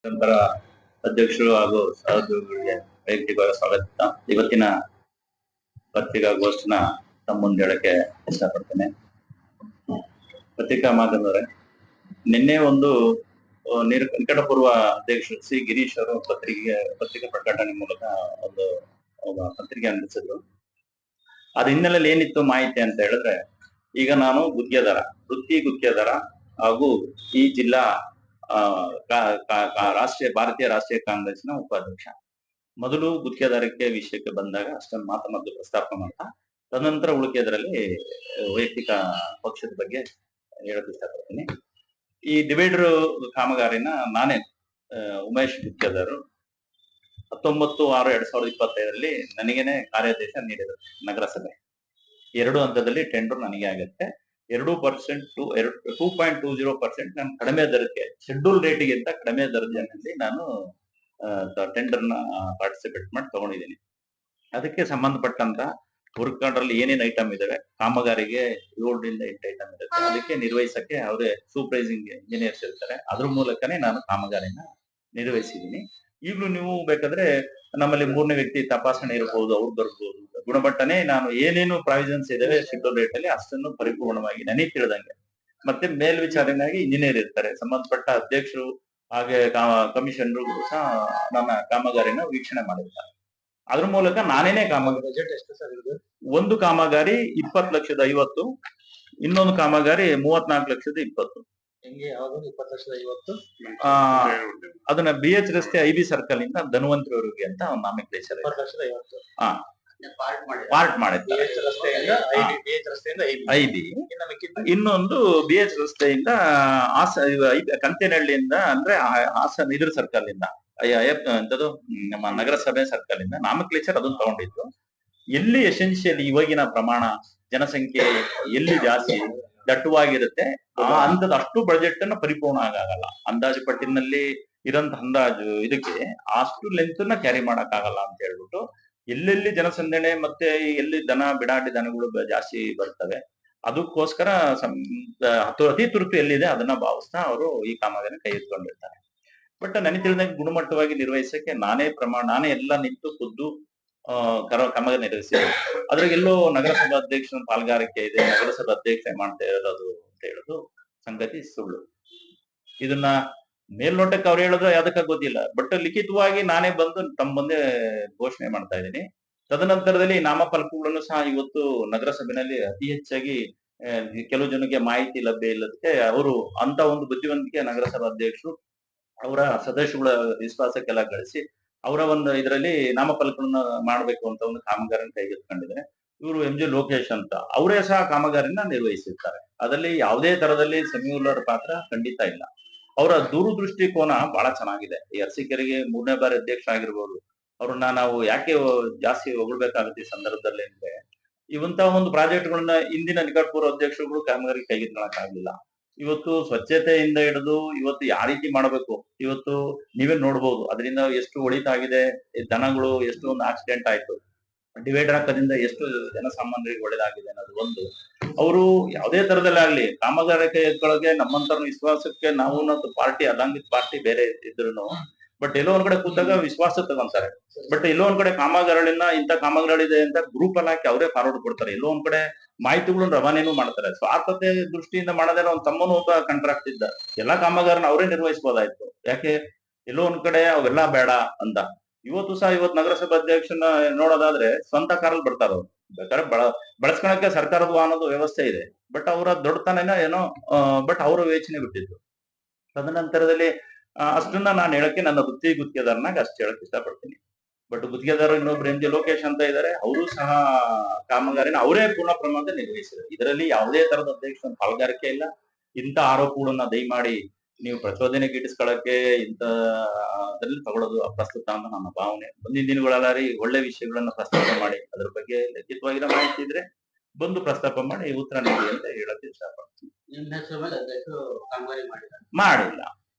ನಂತರ ಅಧ್ಯಕ್ಷರು ಹಾಗೂ ಸಹೋದ್ಯೋಗಿಗಳಿಗೆ ವೈಯಕ್ತಿಕವಾಗಿ ಸ್ವಾಗತ. ಇವತ್ತಿನ ಪತ್ರಿಕಾಗೋಷ್ಠಿನ ತಮ್ಮ ಮುಂದೆ ಹೇಳಕ್ಕೆ ಇಷ್ಟಪಡ್ತೇನೆ. ಪತ್ರಿಕಾ ಮಾಧ್ಯಮದವರೇ, ನಿನ್ನೆ ಒಂದು ನಿಕಟಪೂರ್ವ ಅಧ್ಯಕ್ಷರು ಸಿ ಗಿರೀಶ್ ಅವರು ಪತ್ರಿಕಾ ಪ್ರಕಟಣೆ ಮೂಲಕ ಒಂದು ಪತ್ರಿಕೆ ಅಂದಿಸಿದ್ರು. ಅದ್ರ ಹಿನ್ನೆಲೆಯಲ್ಲಿ ಏನಿತ್ತು ಮಾಹಿತಿ ಅಂತ ಹೇಳಿದ್ರೆ, ಈಗ ನಾನು ವೃತ್ತಿ ಗುತ್ತಿಗೆದಾರ ಹಾಗೂ ಈ ಜಿಲ್ಲಾ ಭಾರತೀಯ ರಾಷ್ಟ್ರೀಯ ಕಾಂಗ್ರೆಸ್ನ ಉಪಾಧ್ಯಕ್ಷ. ಮೊದಲು ಗುತ್ತಿಗೆದಾರಿಕೆ ವಿಷಯಕ್ಕೆ ಬಂದಾಗ ಅಷ್ಟೊಂದು ಮೊದಲು ಪ್ರಸ್ತಾಪ ಮಾಡ್ತಾ, ತದನಂತರ ಉಳಿಕೆದರಲ್ಲಿ ವೈಯಕ್ತಿಕ ಪಕ್ಷದ ಬಗ್ಗೆ ಹೇಳಕ್ ಇಷ್ಟಪಡ್ತೀನಿ. ಈ ಡಿವೈಡರ್ ಕಾಮಗಾರಿನ ನಾನೇ ಉಮೇಶ್ ಗುತ್ತಿಗೆದಾರರು 19/6/2025 ನನಗೇನೆ ಕಾರ್ಯಾದೇಶ ನೀಡಿದರು ನಗರಸಭೆ. 2 ಹಂತದಲ್ಲಿ ಟೆಂಡರ್ ನನಗೆ ಆಗುತ್ತೆ. 2% ನಾನು ಕಡಿಮೆ ದರಕ್ಕೆ, ಶೆಡ್ಯೂಲ್ ರೇಟಿಗಿಂತ ಕಡಿಮೆ ದರದಲ್ಲಿ ನಾನು ಟೆಂಡರ್ನ ಪಾರ್ಟಿಸಿಪೇಟ್ ಮಾಡಿ ತಗೊಂಡಿದ್ದೀನಿ. ಅದಕ್ಕೆ ಸಂಬಂಧಪಟ್ಟಂತ ವರ್ಕ್ ಆರ್ಡರ್ ಅಲ್ಲಿ ಏನೇನು ಐಟಮ್ ಇದಾವೆ, ಕಾಮಗಾರಿಗೆ 7 ರಿಂದ 8 ಐಟಮ್ ಇರುತ್ತೆ. ಅದಕ್ಕೆ ನಿರ್ವಹಿಸಕ್ಕೆ ಅವರೇ ಸೂಪರ್ವೈಸಿಂಗ್ ಇಂಜಿನಿಯರ್ಸ್ ಇರ್ತಾರೆ. ಅದ್ರ ಮೂಲಕನೇ ನಾನು ಕಾಮಗಾರಿನ ನಿರ್ವಹಿಸಿದ್ದೀನಿ. ಈಗಲೂ ನೀವು ಬೇಕಾದ್ರೆ ನಮ್ಮಲ್ಲಿ 3ನೇ ವ್ಯಕ್ತಿ ತಪಾಸಣೆ ಇರಬಹುದು, ಅವ್ರು ಬರ್ಬೋದು. ಗುಣಮಟ್ಟನೇ ನಾನು ಏನೇನು ಪ್ರಾವಿಷನ್ಸ್ ಇದಾವೆ ಶೆಡ್ಯೂಲ್ ರೇಟ್ ಅಲ್ಲಿ ಅಷ್ಟನ್ನು ಪರಿಪೂರ್ಣವಾಗಿ ನನಗೆ ತಿಳಿದಂಗೆ, ಮತ್ತೆ ಮೇಲ್ವಿಚಾರಣೆಯಾಗಿ ಇಂಜಿನಿಯರ್ ಇರ್ತಾರೆ, ಸಂಬಂಧಪಟ್ಟ ಅಧ್ಯಕ್ಷರು ಹಾಗೆ ಕಮಿಷನರು ಸಹ ನನ್ನ ಕಾಮಗಾರಿನ ವೀಕ್ಷಣೆ ಮಾಡಿರ್ತಾರೆ. ಅದ್ರ ಮೂಲಕ ನಾನೇನೆ ಕಾಮಗಾರಿ. ಬಜೆಟ್ ಎಷ್ಟು ಸರ್ ಇದು? ಒಂದು ಕಾಮಗಾರಿ 20,50,000, ಇನ್ನೊಂದು ಕಾಮಗಾರಿ 34,20,000. ಹೆಂಗೆ ಯಾವ್ದು 20,50,000? ಅದನ್ನ BH ರಸ್ತೆ IB ಸರ್ಕಲ್ ಇಂದ ಧನ್ವಂತರಿವರೆಗೆ ಅಂತ ಒಂದು ನಾಮಕಲೇಚರ್ 20,50,000 ಪಾರ್ಟ್ ಮಾಡಿದ್ದಾರೆ. IB ಇನ್ನೊಂದು BH ರಸ್ತೆಯಿಂದ ಕಂತೆನಹಳ್ಳಿಯಿಂದ ಅಂದ್ರೆ ಹಾಸನ ಇದ್ರ ಸರ್ಕಲ್ ಇಂದ ಎಂತದು ನಮ್ಮ ನಗರಸಭೆ ಸರ್ಕಲ್ ಇಂದ ನಾಮಕಲೇಚರ್ ಅದನ್ನ ತಗೊಂಡಿದ್ದು. ಎಲ್ಲಿ ಎಸೆನ್ಷಿಯಲಿ ಇವಾಗಿನ ಪ್ರಮಾಣ ಜನಸಂಖ್ಯೆ ಎಲ್ಲಿ ಜಾಸ್ತಿ ದಟ್ಟವಾಗಿರುತ್ತೆ ಆ ಹಂತದ ಅಷ್ಟು ಬಜೆಟ್ ಅನ್ನ ಪರಿಪೂರ್ಣ ಆಗಲ್ಲ. ಅಂದಾಜು ಪಟ್ಟಿನಲ್ಲಿ ಇರೋಂತ ಅಂದಾಜು ಇದಕ್ಕೆ ಅಷ್ಟು ಲೆಂತ್ ನ ಕ್ಯಾರಿ ಮಾಡಕ್ ಆಗಲ್ಲ ಅಂತ ಹೇಳ್ಬಿಟ್ಟು, ಎಲ್ಲೆಲ್ಲಿ ಜನಸಂದಣಿ ಮತ್ತೆ ಎಲ್ಲಿ ಬಿಡಾಡಿ ದನಗಳು ಜಾಸ್ತಿ ಬರ್ತವೆ ಅದಕ್ಕೋಸ್ಕರ ಅತಿ ತುರ್ತು ಎಲ್ಲಿದೆ ಅದನ್ನ ಭಾವಿಸ್ತಾ ಅವರು ಈ ಕಾಮಗಾರಿನ ಕೈ ಎತ್ಕೊಂಡಿರ್ತಾರೆ. ಬಟ್ ನನಗೆ ತಿಳಿದಂಗೆ ಗುಣಮಟ್ಟವಾಗಿ ನಿರ್ವಹಿಸಕ್ಕೆ ನಾನೇ ಎಲ್ಲ ನಿಂತು ಖುದ್ದು ಕಾಮಗಾರಿ ನಿರ್ವಹಿಸಿದೆ. ಅದ್ರಾಗ ಎಲ್ಲೋ ನಗರಸಭಾ ಅಧ್ಯಕ್ಷನ ಪಾಲ್ಗಾರಿಕೆ ಇದೆ, ನಗರಸಭಾ ಅಧ್ಯಕ್ಷ ಮಾಡ್ತಾ ಇರೋದು ಅಂತ ಹೇಳೋದು ಸಂಗತಿ ಸುಳ್ಳು. ಇದನ್ನ ಮೇಲ್ನೋಟಕ್ಕೆ ಅವ್ರು ಹೇಳಿದ್ರೆ ಯಾವ್ದಕ್ಕ ಗೊತ್ತಿಲ್ಲ, ಬಟ್ ಲಿಖಿತವಾಗಿ ನಾನೇ ಬಂದು ತಮ್ಮ ಮುಂದೆ ಘೋಷಣೆ ಮಾಡ್ತಾ ಇದ್ದೀನಿ. ತದನಂತರದಲ್ಲಿ ನಾಮಫಲಕಗಳನ್ನು ಸಹ ಇವತ್ತು ನಗರಸಭೆಯಲ್ಲಿ ಅತಿ ಹೆಚ್ಚಾಗಿ ಕೆಲವು ಜನಕ್ಕೆ ಮಾಹಿತಿ ಲಭ್ಯ ಇಲ್ಲದಕ್ಕೆ ಅವರು ಅಂತ ಒಂದು ಬುದ್ಧಿವಂತಿಕೆ ನಗರಸಭಾ ಅಧ್ಯಕ್ಷರು ಅವರ ಸದಸ್ಯಗಳ ವಿಶ್ವಾಸಕ್ಕೆಲ್ಲ ಗಳಿಸಿ ಅವರ ಒಂದು ಇದರಲ್ಲಿ ನಾಮಫಲಕಗಳನ್ನ ಮಾಡಬೇಕು ಅಂತ ಒಂದು ಕಾಮಗಾರಿನ ಕೈಗೆತ್ತಿಕೊಂಡಿದ್ದಾರೆ. ಇವರು MG ಲೋಕೇಶ್ ಅಂತ ಅವರೇ ಸಹ ಕಾಮಗಾರಿನ ನಿರ್ವಹಿಸಿರ್ತಾರೆ. ಅದರಲ್ಲಿ ಯಾವುದೇ ತರದಲ್ಲಿ ಸೆಮ್ಯುಲರ್ ಪಾತ್ರ ಖಂಡಿತ ಇಲ್ಲ. ಅವರ ದೂರದೃಷ್ಟಿ ಕೋನ ಬಹಳ ಚೆನ್ನಾಗಿದೆ. ಈ ಅರಸೀಕೆರೆಗೆ 3ನೇ ಬಾರಿ ಅಧ್ಯಕ್ಷ ಆಗಿರ್ಬೋದು. ಅವ್ರನ್ನ ನಾವು ಯಾಕೆ ಜಾಸ್ತಿ ಹೊಗಳ್ಬೇಕಾಗುತ್ತೆ ಈ ಸಂದರ್ಭದಲ್ಲಿ ಅಂದ್ರೆ, ಇವಂತ ಒಂದು ಪ್ರಾಜೆಕ್ಟ್ಗಳನ್ನ ಹಿಂದಿನ ನಿಕಟಪೂರ್ವ ಅಧ್ಯಕ್ಷರುಗಳು ಕಾಮಗಾರಿ ಕೈಗೆತ್ತಿಕೊಳ್ಳಕ್ ಆಗ್ಲಿಲ್ಲ. ಇವತ್ತು ಸ್ವಚ್ಛತೆಯಿಂದ ಹಿಡಿದು ಇವತ್ತು ಯಾವ ರೀತಿ ಮಾಡಬೇಕು, ಇವತ್ತು ನೀವೇ ನೋಡ್ಬೋದು ಅದರಿಂದ ಎಷ್ಟು ಒಳಿತಾಗಿದೆ. ದನಗಳು ಎಷ್ಟು ಒಂದು ಆಕ್ಸಿಡೆಂಟ್ ಆಯ್ತು, ಡಿವೈಡರ್ ಹಾಕೋದ್ರಿಂದ ಎಷ್ಟು ಜನಸಾಮಾನ್ಯರಿಗೆ ಒಳ್ಳೇದಾಗಿದೆ ಅನ್ನೋದು ಒಂದು. ಅವರು ಯಾವುದೇ ತರದಲ್ಲಾಗ್ಲಿ ಕಾಮಗಾರಿ ಕೈಗೊಳ್ಳಗೆ ನಮ್ಮಂತರ ವಿಶ್ವಾಸಕ್ಕೆ ನಾವು ಪಾರ್ಟಿ ಅದಂಗಿತ್ ಪಾರ್ಟಿ ಬೇರೆ ಇದ್ರು, ಬಟ್ ಎಲ್ಲೋ ಒಂದ್ ಕಡೆ ಕೂತಾಗ ವಿಶ್ವಾಸ ತಗೊಂತಾರೆ. ಬಟ್ ಎಲ್ಲೋ ಒಂದ್ ಕಡೆ ಕಾಮಗಾರಿಗಳನ್ನ ಇಂತ ಕಾಮಗಾರಿಗಳಿದೆ ಅಂತ ಗ್ರೂಪ್ ಅಲ್ಲಿ ಹಾಕಿ ಅವರೇ ಫಾರ್ವರ್ಡ್ ಕೊಡ್ತಾರೆ. ಎಲ್ಲೋ ಒಂದ್ ಕಡೆ ಮಾಹಿತಿಗಳನ್ನ ರವಾನೆನೂ ಮಾಡ್ತಾರೆ. ಸ್ವಾರ್ಥತೆ ದೃಷ್ಟಿಯಿಂದ ಮಾಡದೇ ಒಂದ್ ತಮ್ಮನು ಒಬ್ಬ ಕಾಂಟ್ರಾಕ್ಟ್ ಇದ್ದ ಎಲ್ಲಾ ಕಾಮಗಾರನ ಅವರೇ ನಿರ್ವಹಿಸಬಹುದಾಯ್ತು. ಯಾಕೆ ಎಲ್ಲೋ ಒಂದ್ ಕಡೆ ಅವೆಲ್ಲ ಬೇಡ ಅಂತ. ಇವತ್ತು ನಗರಸಭಾ ಅಧ್ಯಕ್ಷನ ನೋಡೋದಾದ್ರೆ ಸ್ವಂತ ಕಾರಲ್ಲಿ ಬರ್ತಾರ ಅವ್ರು. ಬೇಕಾದ್ರೆ ಬಳಸ್ಕೊಳಕ್ಕೆ ಸರ್ಕಾರದ ವಾಹನದ ವ್ಯವಸ್ಥೆ ಇದೆ, ಬಟ್ ಅವರ ದೊಡ್ಡತನ ಏನೋ ಬಟ್ ಅವರ ಯೋಚನೆ ಬಿಟ್ಟಿದ್ದು. ತದನಂತರದಲ್ಲಿ ಅಷ್ಟನ್ನ ನಾನು ಹೇಳಕ್ಕೆ ನನ್ನ ವೃತ್ತಿ ಗುತ್ತಿಗೆದಾರನಾಗ ಅಷ್ಟು ಹೇಳಕ್ ಇಷ್ಟಪಡ್ತೀನಿ. ಬಟ್ ಗುತ್ತಿಗೆದಾರ ಇನ್ನೊಬ್ರು MG ಲೋಕೇಶ್ ಅಂತ ಇದ್ದಾರೆ, ಅವರು ಸಹ ಕಾಮಗಾರಿನ ಅವರೇ ಪೂರ್ಣ ಪ್ರಮಾಣದಲ್ಲಿ ನಿರ್ವಹಿಸಿದ್ದಾರೆ. ಇದರಲ್ಲಿ ಯಾವುದೇ ತರದ ಅಧ್ಯಕ್ಷ ಪಾಲ್ಗಾರಿಕೆ ಇಲ್ಲ. ಇಂಥ ಆರೋಪಗಳನ್ನ ದಯಮಾಡಿ ನೀವು ಪ್ರಚೋದನೆಗೆ ಇಟ್ಟಿಸ್ಕೊಳ್ಳಕ್ಕೆ ಅದ್ರಲ್ಲಿ ತಗೊಳ್ಳೋದು ಅಪ್ರಸ್ತುತ ಅಂತ ನನ್ನ ಭಾವನೆ. ಮುಂದಿನ ದಿನಗಳಲ್ಲಿ ಒಳ್ಳೆ ವಿಷಯಗಳನ್ನ ಪ್ರಸ್ತಾಪ ಮಾಡಿ ಅದ್ರ ಬಗ್ಗೆ ಲಿಖಿತವಾಗಿರೋ ಮಾಹಿತಿ ಇದ್ರೆ ಬಂದು ಪ್ರಸ್ತಾಪ ಮಾಡಿ ಉತ್ತರ ನೀಡಿ ಅಂತ ಹೇಳಕ್ಕೆ ಇಷ್ಟಪಡ್ತೀನಿ. ಮಾಡಿಲ್ಲ.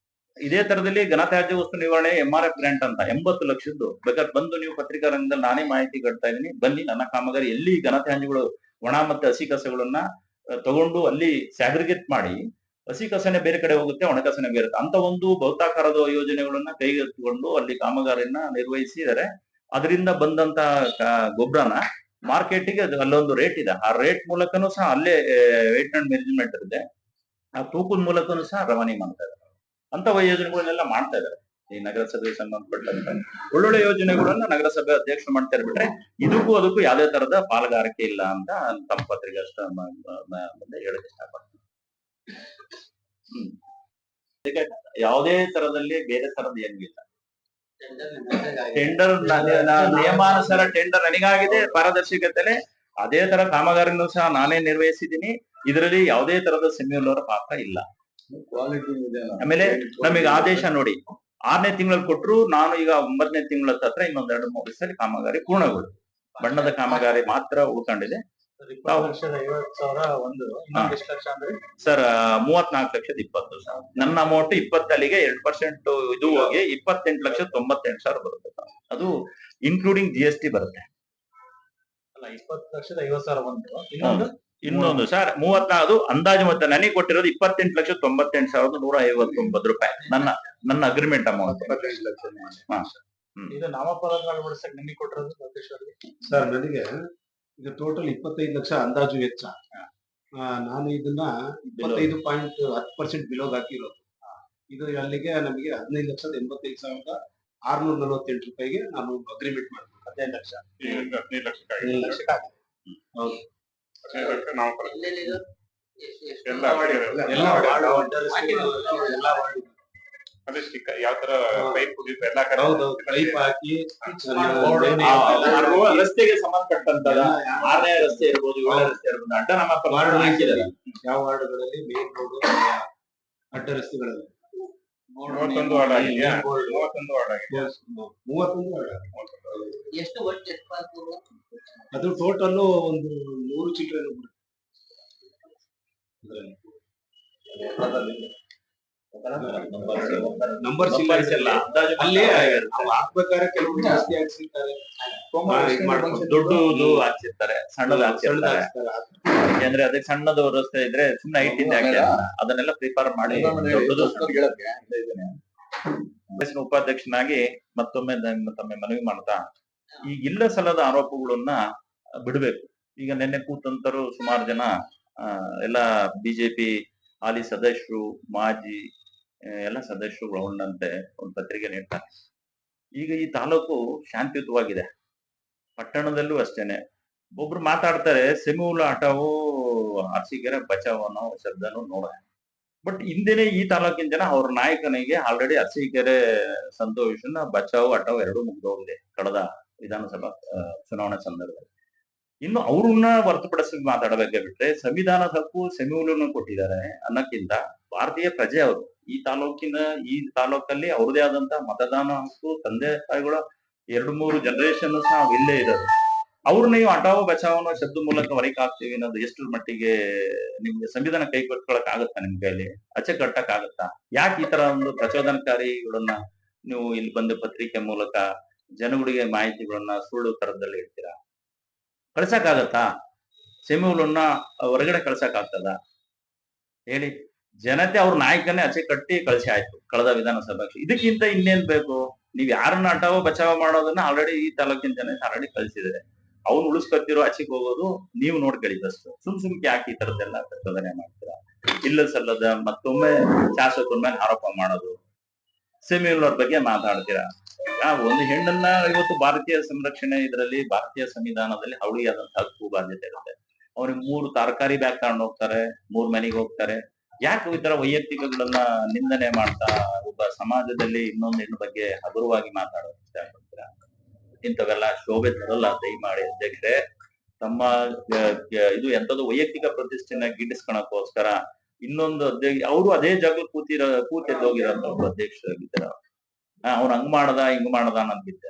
ಇದೇ ತರದಲ್ಲಿ ಘನತ್ಯಾಜ್ಯ ವಸ್ತು ನಿರ್ವಹಣೆ MRF ಗ್ರಾಂಟ್ ಅಂತ 80 ಲಕ್ಷದ್ದು ಬೇಕಾದ್ರೆ ಬಂದು ನೀವು ಪತ್ರಿಕಾ ರಂಗದಲ್ಲಿ ನಾನೇ ಮಾಹಿತಿ ಕೊಡ್ತಾ ಇದ್ದೀನಿ. ಬನ್ನಿ ನನ್ನ ಕಾಮಗಾರಿ ಎಲ್ಲಿ ಘನತ್ಯಾಜ್ಯಗಳು ಒಣ ಮತ್ತೆ ಹಸಿ ಕಸಗಳನ್ನ ತಗೊಂಡು ಅಲ್ಲಿ ಸ್ಯಾಗ್ರಿಗೇಟ್ ಮಾಡಿ ಹಸಿ ಕಸನೆ ಬೇರೆ ಕಡೆ ಹೋಗುತ್ತೆ, ಒಣ ಕಸನೆ ಬೇರೆ ಅಂತ ಒಂದು ಬಹುತಾಕಾರದ ಯೋಜನೆಗಳನ್ನ ಕೈಗೆತ್ತಿಕೊಂಡು ಅಲ್ಲಿ ಕಾಮಗಾರಿನ ನಿರ್ವಹಿಸಿದರೆ ಅದರಿಂದ ಬಂದಂತ ಗೊಬ್ಬರನ ಮಾರ್ಕೆಟಿಗೆ ಅಲ್ಲೊಂದು ರೇಟ್ ಇದೆ, ಆ ರೇಟ್ ಮೂಲಕನೂ ಸಹ ಅಲ್ಲೇ ವೇಟ್ ಅಂಡ್ ಮೆಜರ್ಮೆಂಟ್ ಇದೆ, ಆ ತೂಕದ ಮೂಲಕನೂ ಸಹ ರವಾನೆ ಮಾಡ್ತಾ ಇದ್ದಾರೆ. ಅಂತ ಯೋಜನೆಗಳನ್ನೆಲ್ಲ ಮಾಡ್ತಾ ಇದ್ದಾರೆ. ಈ ನಗರಸಭೆಗೆ ಸಂಬಂಧಪಟ್ಟಂತೆ ಒಳ್ಳೊಳ್ಳೆ ಯೋಜನೆಗಳನ್ನ ನಗರಸಭೆ ಅಧ್ಯಕ್ಷರು ಮಾಡ್ತಾ ಬಿಟ್ರೆ ಇದಕ್ಕೂ ಅದಕ್ಕೂ ಯಾವುದೇ ತರದ ಪಾಲುಗಾರಿಕೆ ಇಲ್ಲ ಅಂತ ತಮ್ಮ ಪತ್ರಿಕೆ ಅಷ್ಟ ಹೇಳಕ್ ಇಷ್ಟಪಡ್ತೀನಿ. ಯಾವುದೇ ತರದಲ್ಲಿ ಬೇರೆ ತರದ ಏನಿಲ್ಲ. ಟೆಂಡರ್ ನಿಯಮಾನುಸಾರ ಟೆಂಡರ್ ನನಗಾಗಿದೆ ಪಾರದರ್ಶಕತೆ, ಅದೇ ತರ ಕಾಮಗಾರಿನೂ ಸಹ ನಾನೇ ನಿರ್ವಹಿಸಿದ್ದೀನಿ. ಇದರಲ್ಲಿ ಯಾವುದೇ ತರದ ಸೆಮ್ಯುಲರ್ ಪಾತ್ರ ಇಲ್ಲ. ಆಮೇಲೆ ನಮಗೆ ಆದೇಶ ನೋಡಿ 6ನೇ ತಿಂಗಳಲ್ಲಿ ಕೊಟ್ಟರು, ನಾನು ಈಗ 9ನೇ ತಿಂಗಳ ಹತ್ರ ಇನ್ನೊಂದ್ 2-3 ದಿವಸದಲ್ಲಿ ಕಾಮಗಾರಿ ಪೂರ್ಣಗಳು. ಬಣ್ಣದ ಕಾಮಗಾರಿ ಮಾತ್ರ ಉಳ್ಕೊಂಡಿದೆ. 20,50,000 ಸರ್ 34,20,000 ನನ್ನ ಅಮೌಂಟ್ 20 2% ಇದು ಹೋಗಿ 28,98,000 ಬರುತ್ತೆ ಸರ್. ಅದು ಇನ್ಕ್ಲೂಡಿಂಗ್ GST ಬರುತ್ತೆ. ಅಲ್ಲ 20,50,000 ಇನ್ನೊಂದು ಸರ್ 34 ಅಂದಾಜು ಮೊತ್ತ ನನಗೆ ಕೊಟ್ಟಿರೋದು 28,98,159 ರೂಪಾಯಿ ನನ್ನ ಅಗ್ರಿಮೆಂಟ್ ಅಮೌಂಟ್. ಇದು ನಾಮಫಲಕಗಳು ಬಿಡಿಸಕ್ ನಿಮಗೆ ಕೊಟ್ಟಿರೋದು ಸರ್ ನನಗೆ ಇದು ಟೋಟಲ್ 25 ಲಕ್ಷ ಅಂದಾಜು ವೆಚ್ಚ. ನಾನು ಇದನ್ನ 25.10% ಬಿಲೋಗ್ ಹಾಕಿರೋದು. ಇದು ಅಲ್ಲಿಗೆ ನಮಗೆ 15,85,648 ರೂಪಾಯಿಗೆ ನಾನು ಅಗ್ರಿಮೆಂಟ್ ಮಾಡ್ತೀನಿ. 15 ಲಕ್ಷ. 15 ಲಕ್ಷ. ಹೌದು. ಎಲ್ಲ ಯಾವ ತರ ಪೈಪ್ ಪೈಪ್ ಹಾಕಿ ರಸ್ತೆಗೆ ಸಂಬಂಧಪಟ್ಟಂತ 6ನೇ ರಸ್ತೆ ಇರ್ಬೋದು, 7ನೇ ರಸ್ತೆ ಇರ್ಬೋದು, ಅಡ್ಡ ನಮ್ಮ ಹಾಕಿದ್ದಾರೆ. ಯಾವ ವಾರ್ಡ್ಗಳಲ್ಲಿ ಮೇನ್ ರೋಡ್ ಅಡ್ಡ ರಸ್ತೆಗಳಲ್ಲಿ 31 ವಾರ್ಡ್ ಆಗಿದೆಯಾ? 31 ವಾರ್ಡ್ ಆಗಿದೆ. 31 ವಾರ್ಡ್. ಎಷ್ಟು ಒಟ್ಟು ಅದು ಟೋಟಲ್ ಒಂದು 100 ಚಿಲ್ಲರೆ ನಂಬರ್ಸ್ ಇಲ್ಲ. ಅಲ್ಲಿ ನಾವು ಹಾಕ್ಬೇಕಾದ್ರೆ ಕೆಲವು ಜಾಸ್ತಿ ಹಾಕ್ಸಿರ್ತಾರೆ, ದೊಡ್ಡದು ಹಾಕ್ಸಿರ್ತಾರೆ, ಸಣ್ಣದು ಹಾಕ್ಸಿರ್ತಾರೆ. ಯಾಕಂದ್ರೆ ಅದಕ್ಕೆ ಸಣ್ಣದು ರಸ್ತೆ ಇದ್ರೆ ಸುಮ್ಮನೆ ಹೈಟ್ ಇಂದ ಅದನ್ನೆಲ್ಲ ಪ್ರಿಪೇರ್ ಮಾಡಿ ಉಪಾಧ್ಯಕ್ಷನಾಗಿ ಮತ್ತೊಮ್ಮೆ ಮನವಿ ಮಾಡ್ತಾ ಈ ಇಲ್ಲ ಸಲ್ಲದ ಆರೋಪಗಳನ್ನ ಬಿಡ್ಬೇಕು. ಈಗ ನಿನ್ನೆ ಕೂತಂತರು ಸುಮಾರು ಜನ ಎಲ್ಲ ಬಿಜೆಪಿ ಹಾಲಿ ಸದಸ್ಯರು, ಮಾಜಿ ಎಲ್ಲ ಸದಸ್ಯರು ಒಳಗೊಂಡಂತೆ ಒಂದು ಪತ್ರಿಕೆ ನೀಡ್ತಾರೆ. ಈಗ ಈ ತಾಲೂಕು ಶಾಂತಿಯುತವಾಗಿದೆ, ಪಟ್ಟಣದಲ್ಲೂ ಅಷ್ಟೇನೆ. ಒಬ್ರು ಮಾತಾಡ್ತಾರೆ ಸೆಮೂಲ ಆಟವು ಅರಸೀಕೆರೆ ಬಚಾವ್ ಅನ್ನೋ ಶಬ್ದನು ನೋಡ. ಬಟ್ ಹಿಂದೆನೆ ಈ ತಾಲೂಕಿನ ಜನ ಅವ್ರ ನಾಯಕನಿಗೆ ಆಲ್ರೆಡಿ ಅರಸೀಕೆರೆ ಸಂತೋಷನ ಬಚಾವ್ ಆಟವು ಎರಡೂ ಮುಗ್ದೋಗಿದೆ ಕಳೆದ ವಿಧಾನಸಭಾ ಚುನಾವಣೆ ಸಂದರ್ಭದಲ್ಲಿ. ಇನ್ನು ಅವ್ರನ್ನ ಹೊರತುಪಡಿಸಿ ಮಾತಾಡಬೇಕೆ ಬಿಟ್ರೆ ಸಂವಿಧಾನದ ಹಕ್ಕು ಸೆಮ್ಯೂಲನ್ನು ಕೊಟ್ಟಿದ್ದಾರೆ ಅನ್ನಕ್ಕಿಂತ ಭಾರತೀಯ ಪ್ರಜೆ ಅವರು ಈ ತಾಲೂಕಲ್ಲಿ ಅವ್ರದೇ ಆದಂತ ಮತದಾನ ಹಕ್ಕು, ತಂದೆ ತಾಯಿಗಳ 2-3 ಜನರೇಷನ್ ಸಹ ಇಲ್ಲೇ ಇರೋದು. ಅವ್ರು ನೀವು ಹಟಾವೋ ಬಚಾವೋ ಶಬ್ದ ಮೂಲಕ ಹೊರಗೆ ಹಾಕ್ತೀವಿ ಅನ್ನೋದು ಎಷ್ಟು ಮಟ್ಟಿಗೆ ನಿಮ್ಗೆ ಸಂವಿಧಾನ ಕೈ ಕೊಟ್ಕೊಳಕ್ ಆಗತ್ತಾ? ನಿಮ್ ಕೈಲಿ ಅಚ್ಚುಕಟ್ಟಕ್ ಆಗತ್ತಾ? ಯಾಕೆ ಈ ತರ ಒಂದು ಪ್ರಚೋದನಕಾರಿಗಳನ್ನ ನೀವು ಇಲ್ಲಿ ಬಂದು ಪತ್ರಿಕೆ ಮೂಲಕ ಜನಗಳಿಗೆ ಮಾಹಿತಿಗಳನ್ನ ಸುಳ್ಳು ತರದಲ್ಲಿ ಇಡ್ತೀರಾ? ಕಳ್ಸಕ್ ಆಗತ್ತಾ? ಸೆಮ್ಯೂಲನ್ನ ಹೊರಗಡೆ ಕಳ್ಸಕ್ ಆಗ್ತದ ಹೇಳಿ? ಜನತೆ ಅವ್ರ ನಾಯಕನೇ ಅಚ್ಚೆ ಕಟ್ಟಿ ಕಳ್ಸಿ ಆಯ್ತು ಕಳೆದ ವಿಧಾನಸಭೆ. ಇದಕ್ಕಿಂತ ಇನ್ನೇನ್ ಬೇಕು? ನೀವ್ ಯಾರನ್ನ ಹಟಾವೋ ಬಚಾವ ಮಾಡೋದನ್ನ ಆಲ್ರೆಡಿ ಈ ತಾಲೂಕಿನ ಜನ ಆಲ್ರೆಡಿ ಕಳ್ಸಿದ್ರೆ ಅವ್ನು ಉಳಿಸ್ಕೊತಿರೋ ಆಚೆಗೆ ಹೋಗೋದು ನೀವು ನೋಡ್ಕೊಳ್ಳಿ. ಬಸ್ ಸುಮ್ಕೆ ಯಾಕೆ ಈ ತರದ್ದೆಲ್ಲ ಪ್ರಚೋದನೆ ಮಾಡ್ತೀರಾ? ಇಲ್ಲ ಸಲ್ಲದ ಮತ್ತೊಮ್ಮೆ ಶಾಸಕರ ಮೇಲೆ ಆರೋಪ ಮಾಡೋದು, ಸೆಮ್ಯೂಲರ್ ಬಗ್ಗೆ ಮಾತಾಡ್ತೀರಾ. ಒಂದು ಹೆಣ್ಣನ್ನ ಇವತ್ತು ಭಾರತೀಯ ಸಂರಕ್ಷಣೆ ಇದರಲ್ಲಿ ಭಾರತೀಯ ಸಂವಿಧಾನದಲ್ಲಿ ಅವಳಿಗೆ ಆದಂತ ಹಕ್ಕು ಬಾಧ್ಯತೆ ಇರುತ್ತೆ. ಅವ್ರಿಗೆ 3 ತರಕಾರಿ ಬ್ಯಾಗ್ ತಗೊಂಡು ಹೋಗ್ತಾರೆ, 3 ಮನೆಗೆ ಹೋಗ್ತಾರೆ. ಯಾಕೆ ಈ ತರ ವೈಯಕ್ತಿಕಗಳನ್ನ ನಿಂದನೆ ಮಾಡ್ತಾ ಒಬ್ಬ ಸಮಾಜದಲ್ಲಿ ಇನ್ನೊಂದು ಹೆಣ್ಣು ಬಗ್ಗೆ ಹಗುರವಾಗಿ ಮಾತಾಡೋದು ಇಷ್ಟಪಡ್ತೀರಾ? ಇಂಥವೆಲ್ಲ ಶೋಭೆ ತರಲ್ಲ. ದಯಮಾಡಿ ಅಧ್ಯಕ್ಷರೇ, ತಮ್ಮ ಇದು ಎಂತದ್ದು ವೈಯಕ್ತಿಕ ಪ್ರತಿಷ್ಠೆನ ಗಿಟ್ಟಿಸ್ಕೊಳಕ್ಕೋಸ್ಕರ ಇನ್ನೊಂದು ಅವರು ಅದೇ ಜಾಗ ಕೂತಿದ್ದೋಗಿರೋ ಒಬ್ಬ ಅಧ್ಯಕ್ಷರಾಗಿದ್ದಾರ. ಅವ್ನು ಹಂಗ್ ಮಾಡದ ಹಿಂಗ್ ಮಾಡದ ಅನ್ನೋದಿದ್ದ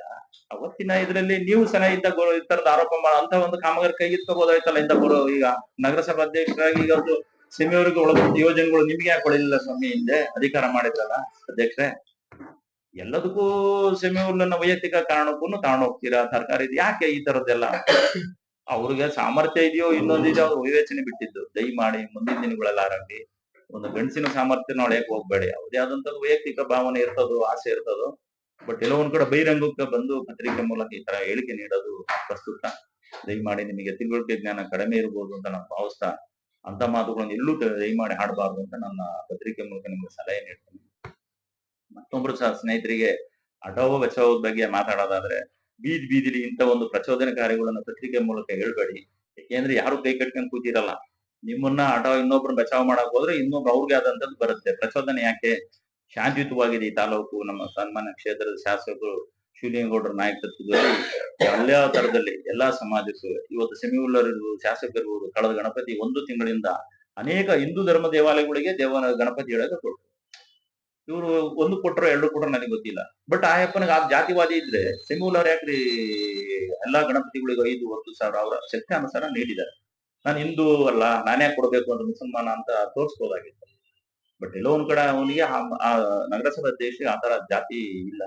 ಅವತ್ತಿನ ಇದ್ರಲ್ಲಿ ನೀವು ಸಹ ಇದ್ದಾಗ ಈ ತರದ ಆರೋಪ ಅಂತ ಒಂದು ಕಾಮಗಾರಿ ಕೈಗೆತ್ಕೋಬಹುದಾಯ್ತಲ್ಲ. ಇಂದ ಬರೋ ಈಗ ನಗರಸಭಾ ಅಧ್ಯಕ್ಷರಾಗಿ ಈಗ ಒಂದು ಸೆಮಿಯವರಿಗೆ ಒಳಗೊಂಡ ಯೋಜನೆಗಳು ನಿಮ್ಗೆ ಯಾಕೆ ಕೊಡಲಿಲ್ಲ ಸ್ವಾಮಿ? ಹಿಂದೆ ಅಧಿಕಾರ ಮಾಡಿದ್ರಲ್ಲ ಅಧ್ಯಕ್ಷರೇ. ಎಲ್ಲದಕ್ಕೂ ಸೆಮಿಯವನ್ನ ವೈಯಕ್ತಿಕ ಕಾರಣಕ್ಕೂ ತಗೊಂಡು ಹೋಗ್ತೀರಾ. ತರಕಾರಿ ಯಾಕೆ ಈ ತರದ್ದೆಲ್ಲ? ಅವ್ರಿಗೆ ಸಾಮರ್ಥ್ಯ ಇದೆಯೋ ಇನ್ನೊಂದಿದೆಯೋ ಅವ್ರು ವಿವೇಚನೆ ಬಿಟ್ಟಿದ್ದು. ದಯಮಾಡಿ ಮುಂದಿನ ದಿನಗಳೆಲ್ಲ ಆರಂಭಿ ಒಂದು ಗಂಡಸಿನ ಸಾಮರ್ಥ್ಯನ ಹೊಳೆಯಕ್ ಹೋಗ್ಬೇಡಿ. ಅವ್ರದೇ ಆದಂತ ವೈಯಕ್ತಿಕ ಭಾವನೆ ಇರ್ತದೋ, ಆಸೆ ಇರ್ತದೋ. ಬಟ್ ಎಲ್ಲೋ ಒಂದ್ ಕಡೆ ಬಹಿರಂಗಕ್ಕೆ ಬಂದು ಪತ್ರಿಕೆ ಮೂಲಕ ಈ ತರ ಹೇಳಿಕೆ ನೀಡೋದು ಪ್ರಸ್ತುತ. ದಯಮಾಡಿ ನಿಮಗೆ ತಿಳುವಳಿಕೆ ಜ್ಞಾನ ಕಡಿಮೆ ಇರ್ಬೋದು ಅಂತ ನಾನು ಭಾವಿಸ್ತಾ, ಅಂತ ಮಾತುಗಳನ್ನು ಎಲ್ಲೂ ದಯಮಾಡಿ ಹಾಡಬಾರ್ದು ಅಂತ ನನ್ನ ಪತ್ರಿಕೆ ಮೂಲಕ ನಿಮ್ಗೆ ಸಲಹೆ ನೀಡ್ತೀನಿ. ಮತ್ತೊಬ್ರು ಸಹ ಸ್ನೇಹಿತರಿಗೆ ಅಡವು ಬಚಾವದ ಬಗ್ಗೆ ಮಾತಾಡೋದಾದ್ರೆ, ಬೀದಿಲಿ ಇಂಥ ಒಂದು ಪ್ರಚೋದನಕಾರಿಗಳನ್ನ ಪತ್ರಿಕೆ ಮೂಲಕ ಹೇಳ್ಬೇಡಿ. ಯಾಕೆಂದ್ರೆ ಯಾರು ಕೈ ಕಟ್ಕೊಂಡು ಕೂತಿರಲ್ಲ. ನಿಮ್ಮನ್ನ ಇನ್ನೊಬ್ರನ್ನ ಬಚಾವ್ ಮಾಡಕ್ ಹೋದ್ರೆ ಇನ್ನೊಬ್ರು ಅವ್ರಿಗೆ ಆದಂತದ್ದು ಬರುತ್ತೆ. ಪ್ರಚೋದನೆ ಯಾಕೆ? ಶಾಂತಿಯುತವಾಗಿದೆ ಈ ತಾಲೂಕು. ನಮ್ಮ ಸನ್ಮಾನ್ಯ ಕ್ಷೇತ್ರದ ಶಾಸಕರು ಶಿವಲಿಂಗೇಗೌಡರ ನಾಯಕತ್ವದಲ್ಲಿ ಎಲ್ಲಾ ತರದಲ್ಲಿ ಎಲ್ಲಾ ಸಮಾಜಕ್ಕೂ ಇವತ್ತು ಸೆಮಿಯುಲ್ಲರಿರ್ಬೋದು, ಶಾಸಕರಿರ್ಬೋದು, ಕಳೆದ ಗಣಪತಿ 1 ತಿಂಗಳಿಂದ ಅನೇಕ ಹಿಂದೂ ಧರ್ಮ ದೇವಾಲಯಗಳಿಗೆ ಗಣಪತಿ ಹೇಳೋಕೆ ಕೊಟ್ಟರು. ಇವರು 1 ಕೊಟ್ಟರು 2 ಕೊಟ್ಟರು ನನಗೆ ಗೊತ್ತಿಲ್ಲ. ಬಟ್ ಆಯಪ್ಪನಿಗೆ ಆ ಜಾತಿವಾದಿ ಇದ್ರೆ ಸೆಮಿಯುಲ್ಲರ್ ಯಾಕ್ರಿ ಎಲ್ಲಾ ಗಣಪತಿಗಳಿಗೂ 5-10,000 ಅವರ ಶಕ್ತಿ ಅನುಸಾರ ನೀಡಿದ್ದಾರೆ. ನಾನು ಹಿಂದೂ ಅಲ್ಲ, ನಾನೇ ಕೊಡ್ಬೇಕು ಅಂತ ಮುಸಲ್ಮಾನ ಅಂತ ತೋರಿಸ್ಬೋದಾಗಿತ್ತು. ಬಟ್ ಎಲ್ಲೋ ಒಂದ್ ಕಡೆ ಅವನಿಗೆ ಆ ನಗರಸಭಾ ಅಧ್ಯಕ್ಷ ಆತರ ಜಾತಿ ಇಲ್ಲ.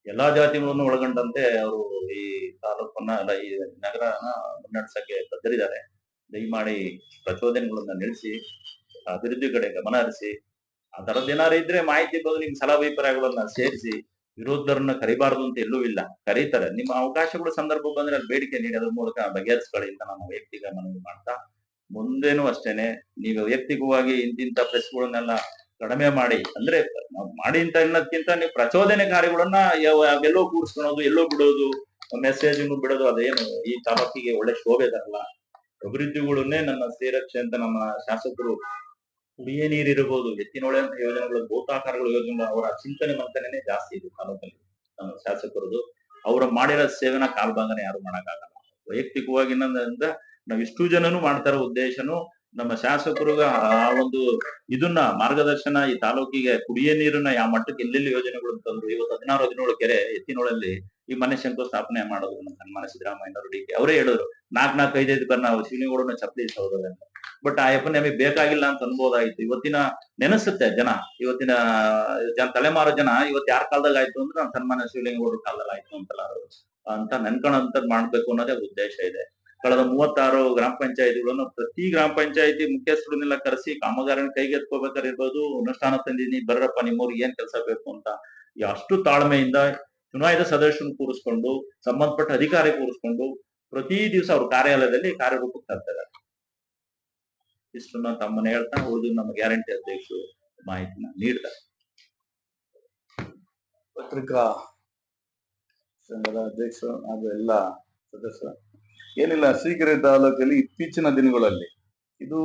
ಎಲ್ಲಾ ಜಾತಿಗಳನ್ನು ಒಳಗೊಂಡಂತೆ ಅವರು ಈ ತಾಲೂಕನ್ನ ಅಲ್ಲ ಈ ನಗರನ ಮುನ್ನಡೆಸಕ್ಕೆ ಬದ್ಧರಿದ್ದಾರೆ. ದಯಮಾಡಿ ಪ್ರಚೋದನೆಗಳನ್ನ ನಿಲ್ಲಿಸಿ ಅಭಿವೃದ್ಧಿ ಕಡೆ ಗಮನ ಹರಿಸಿ. ಆ ತರದ್ ಏನಾರು ಇದ್ರೆ ಮಾಹಿತಿ ಬಂದು ನಿಮ್ ಸಲಹಾಭಿಪ್ರಾಯಗಳನ್ನ ಸೇರಿಸಿ. ವಿರೋಧರನ್ನ ಕರಿಬಾರದು ಅಂತ ಎಲ್ಲೂ ಇಲ್ಲ, ಕರೀತಾರೆ. ನಿಮ್ಮ ಅವಕಾಶಗಳು ಸಂದರ್ಭ ಬಂದ್ರೆ ಅಲ್ಲಿ ಬೇಡಿಕೆ ನೀಡಿ ಅದ್ರ ಮೂಲಕ ಬಗೆಹರಿಸ್ಕೊಳ್ಳಿ ಅಂತ ನಾನು ವೈಯಕ್ತಿಕ ಮನವಿ ಮಾಡ್ತಾ, ಮುಂದೇನು ಅಷ್ಟೇನೆ ನೀವು ವೈಯಕ್ತಿಕವಾಗಿ ಇಂತಿಂತ ಪ್ರೆಸ್ಗಳನ್ನೆಲ್ಲ ಕಡಿಮೆ ಮಾಡಿ, ಅಂದ್ರೆ ನಾವು ಮಾಡಿ ಅಂತ ಅನ್ನೋದ್ಕಿಂತ ನೀವು ಪ್ರಚೋದನೆ ಕಾರ್ಯಗಳನ್ನ ಎಲ್ಲೋ ಕೂರಿಸ್ಕೊಳೋದು, ಎಲ್ಲೋ ಬಿಡೋದು, ಮೆಸೇಜ್ ಬಿಡೋದು ಅದೇನು ಈ ತಾಲೂಕಿಗೆ ಒಳ್ಳೆ ಶೋಭೆ ತರಲ್ಲ. ಅಭಿವೃದ್ಧಿಗಳನ್ನೇ ನನ್ನ ಶ್ರೀರಕ್ಷೆ ಅಂತ ನಮ್ಮ ಶಾಸಕರು ಕುಡಿಯೇ ನೀರಿರಬಹುದು, ಎತ್ತಿನೊಳೆ ಅಂತ ಯೋಜನೆಗಳು, ಗೋತಾಕಾರಗಳ ಯೋಜನೆ, ಅವರ ಚಿಂತನೆ ಮಂಥನೇ ಜಾಸ್ತಿ ಇದೆ ತಾಲೂಕಲ್ಲಿ ನಮ್ಮ ಶಾಸಕರದು. ಅವ್ರ ಮಾಡಿರೋ ಸೇವೆನ ಕಾಲ್ಭಾಗನೆ ಯಾರು ಮಾಡಕ್ಕಾಗಲ್ಲ. ವೈಯಕ್ತಿಕವಾಗಿ ನಾವ್ ಇಷ್ಟು ಜನನು ಮಾಡ್ತಾರೋ ಉದ್ದೇಶನು ನಮ್ಮ ಶಾಸಕರಿಗೆ ಆ ಒಂದು ಇದನ್ನ ಮಾರ್ಗದರ್ಶನ ಈ ತಾಲೂಕಿಗೆ ಕುಡಿಯೇ ನೀರನ್ನ ಯಾವ ಮಟ್ಟಕ್ಕೆ ಎಲ್ಲೆಲ್ಲಿ ಯೋಜನೆಗಳು ತಂದ್ರು. ಇವತ್ತು 16-17 ಕೆರೆ ಎತ್ತಿನೊಳಲ್ಲಿ ಈ ಮನೆ ಶಂಕುಸ್ಥಾಪನೆ ಮಾಡೋದು ನಮ್ಮ ಸನ್ಮಾನ್ಯ ಸಿದ್ದರಾಮಯ್ಯನವರು, ಡಿ ಕೆ ಅವರೇ ಹೇಳಿದ್ರು. 4-5 ಬರ್ ನಾವು ಶಿವಲಿಂಗೇಗೌಡರನ್ನ ಚಪ್ಪಲಿ ಸೌದವೆ ಅಂತ. ಬಟ್ ಆ ಯಪ್ಪನ್ ನಮಗೆ ಬೇಕಾಗಿಲ್ಲ ಅಂತ ಅನ್ಬೋದಾಗಿತ್ತು. ಇವತ್ತಿನ ನೆನೆಸುತ್ತೆ ಜನ, ಇವತ್ತಿನ ತಲೆಮಾರು ಜನ ಇವತ್ತು ಯಾರ ಕಾಲದಾಗ ಆಯ್ತು ಅಂದ್ರೆ ನಮ್ಮ ಸನ್ಮಾನ್ಯ ಶಿವಲಿಂಗೇಗೌಡರ ಕಾಲದಲ್ಲಿ ಆಯ್ತು ಅಂತ ನೆನ್ಕೊಳ್ಳೋಂಥದ್ದು ಮಾಡ್ಬೇಕು ಅನ್ನೋದೇ ಉದ್ದೇಶ ಇದೆ. ಕಳೆದ 36 ಗ್ರಾಮ ಪಂಚಾಯತಿಗಳನ್ನು ಪ್ರತಿ ಗ್ರಾಮ ಪಂಚಾಯತಿ ಮುಖ್ಯಸ್ಥರನ್ನೆಲ್ಲ ಕರೆಸಿ ಕಾಮಗಾರಿನ ಕೈಗೆತ್ಕೋಬೇಕಾದ್ರೆ ಇರ್ಬೋದು, ಅನುಷ್ಠಾನ ತಂದಿದ್ದೀನಿ ಬರ್ರಪ್ಪ ನಿಮ್ಮೂರಿಗೆ ಏನ್ ಕೆಲಸ ಬೇಕು ಅಂತ ಅಷ್ಟು ತಾಳ್ಮೆಯಿಂದ ಚುನಾಯಿತ ಸದಸ್ಯರನ್ನು ಕೂರಿಸ್ಕೊಂಡು, ಸಂಬಂಧಪಟ್ಟ ಅಧಿಕಾರಿ ಕೂರಿಸ್ಕೊಂಡು ಪ್ರತಿ ದಿವಸ ಅವ್ರ ಕಾರ್ಯಾಲಯದಲ್ಲಿ ಕಾರ್ಯರೂಪಕ್ಕೆ ತರ್ತಾರೆ. ಇಷ್ಟನ್ನ ತಮ್ಮನ್ನ ಹೇಳ್ತಾ ಉಳಿದು ನಮ್ಮ ಗ್ಯಾರಂಟಿ ಅಧ್ಯಕ್ಷರು ಮಾಹಿತಿನ ನೀಡ್ತಾರೆ. ಪತ್ರಿಕಾ ಸಂಘದ ಅಧ್ಯಕ್ಷರು ಹಾಗೂ ಎಲ್ಲ ಸದಸ್ಯರು, ಏನಿಲ್ಲ, ಶ್ರೀಕೆರೆ ತಾಲೂಕಲ್ಲಿ ಇತ್ತೀಚಿನ ದಿನಗಳಲ್ಲಿ ಇದು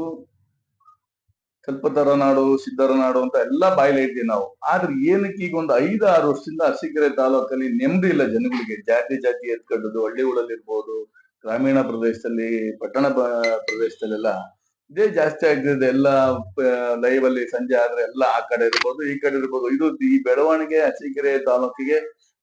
ಕಲ್ಪತರ ನಾಡು, ಸಿದ್ಧರ ನಾಡು ಅಂತ ಎಲ್ಲ ಬಾಯ್ಲೆ ಇದ್ದೀವಿ ನಾವು. ಆದ್ರೆ ಏನಕ್ಕೆ ಈಗ ಒಂದು 5-6 ವರ್ಷದಿಂದ ಅರಸೀಕೆರೆ ತಾಲೂಕಲ್ಲಿ ನೆಮ್ಮದಿ ಇಲ್ಲ ಜನಗಳಿಗೆ. ಜಾತಿ ಎತ್ಕಟ್ಟದು ಹಳ್ಳಿಗಳಲ್ಲಿ ಇರ್ಬೋದು, ಗ್ರಾಮೀಣ ಪ್ರದೇಶದಲ್ಲಿ, ಪಟ್ಟಣ ಪ್ರದೇಶದಲ್ಲೆಲ್ಲ ಇದೇ ಜಾಸ್ತಿ ಆಗ್ತಿದೆ. ಎಲ್ಲ ಲೈವ್ ಅಲ್ಲಿ ಸಂಜೆ ಆದ್ರೆ ಎಲ್ಲ ಆ ಕಡೆ ಇರ್ಬೋದು, ಈ ಕಡೆ ಇರ್ಬೋದು. ಇದು ಈ ಬೆಳವಣಿಗೆ ಅರಸೀಕೆರೆ ತಾಲೂಕಿಗೆ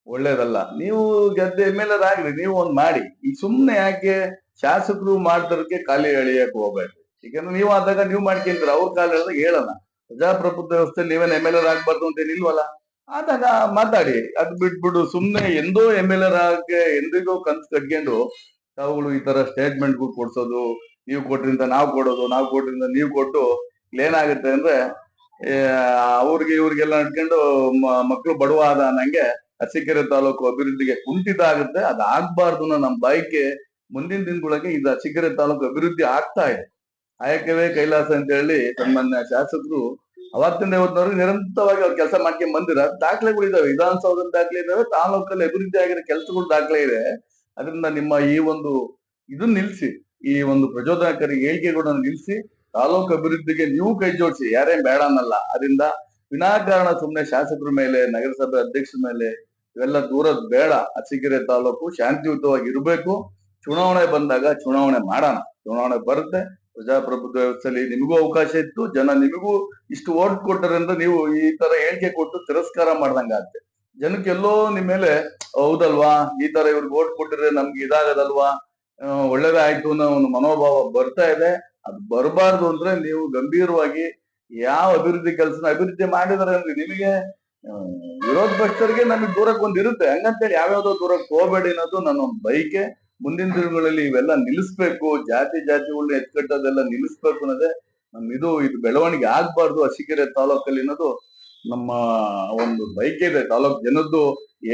ಒಳ್ಳೇದಲ್ಲ. ನೀವು ಗೆದ್ದೆ ಮೇಲೆ ಆಗ್ರಿ, ನೀವು ಒಂದ್ ಮಾಡಿ. ಈಗ ಸುಮ್ನೆ ಯಾಕೆ ಶಾಸಕರು ಮಾಡ್ದಕ್ಕೆ ಖಾಲಿ ಎಳಿಯಕ್ ಹೋಗ್ಬೇಡ್ರಿ. ಯಾಕಂದ್ರೆ ನೀವು ಆದಾಗ ನೀವು ಮಾಡ್ಕೊಂತೀರ, ಅವ್ರ ಕಾಲ ಹೇಳಿದಾಗ ಹೇಳೋಣ. ಪ್ರಜಾಪ್ರಭುತ್ವ ವ್ಯವಸ್ಥೆಯಲ್ಲಿ ನೀವೇನ್ MLA ಆಗ್ಬಾರ್ದು ಅಂತ ಏನಿಲ್ವಲ್ಲ, ಆದಾಗ ಮಾತಾಡಿ. ಅದ್ ಬಿಟ್ಬಿಡು ಸುಮ್ನೆ ಎಂದೋ MLA ಆಗಕ್ಕೆ ಎಂದಿಗೋ ಕನ್ಸು ಕಟ್ಕೊಂಡು ತಾವುಗಳು ಈ ತರ ಸ್ಟೇಟ್ಮೆಂಟ್ಗಳು ಕೊಡ್ಸೋದು, ನೀವು ಕೊಟ್ರಿಂದ ನಾವು ಕೊಡೋದು, ನಾವು ಕೊಟ್ರಿಂದ ನೀವು ಕೊಟ್ಟು ಏನಾಗುತ್ತೆ ಅಂದ್ರೆ ಇವ್ರಿಗೆಲ್ಲ ನಡ್ಕೊಂಡು ಮಕ್ಕಳು ಬಡವ ಆದ ಅನ್ನಂಗೆ ಅರಸೀಕೆರೆ ತಾಲೂಕು ಅಭಿವೃದ್ಧಿಗೆ ಕುಂಠಿತ ಆಗುತ್ತೆ. ಅದಾಗಬಾರ್ದು ಅನ್ನೋ ನಮ್ಮ ಬಯಕೆ. ಮುಂದಿನ ದಿನಗಳಿಗೆ ಇದು ಅರಸೀಕೆರೆ ತಾಲೂಕು ಅಭಿವೃದ್ಧಿ ಆಗ್ತಾ ಇದೆ. ಆಯಕವೇ ಕೈಲಾಸ ಅಂತ ಹೇಳಿ ಸನ್ಮಾನ್ಯ ಶಾಸಕರು ಅವತ್ತಿಂದ ಇವತ್ತಿನವರೆಗೆ ನಿರಂತರವಾಗಿ ಅವ್ರು ಕೆಲಸ ಮಾಡ್ಕೊಂಡ್ ಬಂದಿರ ದಾಖಲೆಗಳು ಇದಾವೆ. ವಿಧಾನಸೌಧದ ದಾಖಲೆ ಇದಾವೆ, ತಾಲೂಕಲ್ಲಿ ಅಭಿವೃದ್ಧಿ ಆಗಿರೋ ಕೆಲಸಗಳು ದಾಖಲೆ ಇದೆ. ಅದರಿಂದ ನಿಮ್ಮ ಈ ಒಂದು ಇದನ್ನ ನಿಲ್ಸಿ, ಈ ಒಂದು ಪ್ರಚೋದನಕಾರಿ ಹೇಳಿಕೆಗಳನ್ನ ನಿಲ್ಸಿ, ತಾಲೂಕು ಅಭಿವೃದ್ಧಿಗೆ ನೀವು ಕೈ ಜೋಡಿಸಿ. ಯಾರೇನ್ ಬೇಡ ಅನ್ನಲ್ಲ. ಅದರಿಂದ ವಿನಾಕಾರಣ ಸುಮ್ನೆ ಶಾಸಕರ ಮೇಲೆ, ನಗರಸಭೆ ಅಧ್ಯಕ್ಷರ ಮೇಲೆ ಇವೆಲ್ಲ ದೂರದ ಬೇಡ. ಅರಸೀಕೆರೆ ತಾಲೂಕು ಶಾಂತಿಯುತವಾಗಿ ಇರಬೇಕು. ಚುನಾವಣೆ ಬಂದಾಗ ಚುನಾವಣೆ ಮಾಡೋಣ. ಚುನಾವಣೆ ಬರುತ್ತೆ. ಪ್ರಜಾಪ್ರಭುತ್ವ ವ್ಯವಸ್ಥೆಯಲ್ಲಿ ನಿಮಗೂ ಅವಕಾಶ ಇತ್ತು, ಜನ ನಿಮಗೂ ಇಷ್ಟು ಓಟ್ ಕೊಟ್ಟರಿಂದ ನೀವು ಈ ತರ ಹೇಳಿಕೆ ಕೊಟ್ಟು ತಿರಸ್ಕಾರ ಮಾಡ್ದಂಗಾಗುತ್ತೆ. ಜನಕ್ಕೆ ಎಲ್ಲೋ ನಿಮ್ ಮೇಲೆ ಹೌದಲ್ವಾ, ಈ ತರ ಇವ್ರಿಗೆ ಓಟ್ ಕೊಟ್ಟಿದ್ರೆ ನಮ್ಗೆ ಇದಾಗದಲ್ವಾ, ಒಳ್ಳೇದೇ ಆಯ್ತು ಅನ್ನೋ ಒಂದು ಮನೋಭಾವ ಬರ್ತಾ ಇದೆ. ಅದು ಬರಬಾರ್ದು ಅಂದ್ರೆ ನೀವು ಗಂಭೀರವಾಗಿ ಯಾವ ಅಭಿವೃದ್ಧಿ ಕೆಲಸನ ಅಭಿವೃದ್ಧಿ ಮಾಡಿದಾರೆ ಅಂದ್ರೆ ನಿಮಗೆ ವಿರೋಧ ಪಕ್ಷರಿಗೆ ನಮಗೆ ದೂರಕ್ಕೆ ಒಂದಿರುತ್ತೆ. ಹಂಗಂತೇಳಿ ಯಾವ್ಯಾವ್ದೋ ದೂರಕ್ಕೆ ಹೋಗ್ಬೇಡಿ ಅನ್ನೋದು ನನ್ನ ಒಂದು ಬಯಕೆ. ಮುಂದಿನ ದಿನಗಳಲ್ಲಿ ಇವೆಲ್ಲ ನಿಲ್ಲಿಸ್ಬೇಕು. ಜಾತಿಗಳನ್ನ ಎತ್ಕಟ್ಟೋದೆಲ್ಲ ನಿಲ್ಲಿಸ್ಬೇಕು ಅನ್ನೋದೇ ಇದು ಬೆಳವಣಿಗೆ ಆಗ್ಬಾರ್ದು ಅರಸೀಕೆರೆ ತಾಲೂಕಲ್ಲಿ ಅನ್ನೋದು ನಮ್ಮ ಒಂದು ಬಯಕೆ ಇದೆ. ತಾಲೂಕ್ ಜನದ್ದು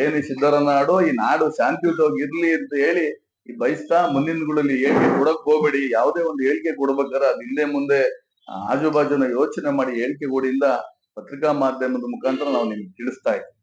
ಏನು ಸಿದ್ದರನಾಡು ಈ ನಾಡು ಶಾಂತಿಯುತವಾಗಿ ಇರ್ಲಿ ಅಂತ ಹೇಳಿ ಈ ಬಯಸ್ತಾ ಮುಂದಿನ ದಿನಗಳಲ್ಲಿ ಹೇಳಿಕೆ ಕೊಡಕ್ ಹೋಗ್ಬೇಡಿ. ಯಾವುದೇ ಒಂದು ಹೇಳಿಕೆ ಕೊಡ್ಬೇಕಾದ್ರೆ ಅದ್ ಹಿಂದೆ ಮುಂದೆ ಆಜು ಬಾಜುನ ಯೋಚನೆ ಮಾಡಿ ಹೇಳಿಕೆ ಕೊಡಿಂದ ಪತ್ರಿಕಾ ಮಾಧ್ಯಮದ ಮುಖಾಂತರ ನಾವು ನಿಮ್ಗೆ ತಿಳಿಸ್ತಾ ಇದ್ದೀವಿ.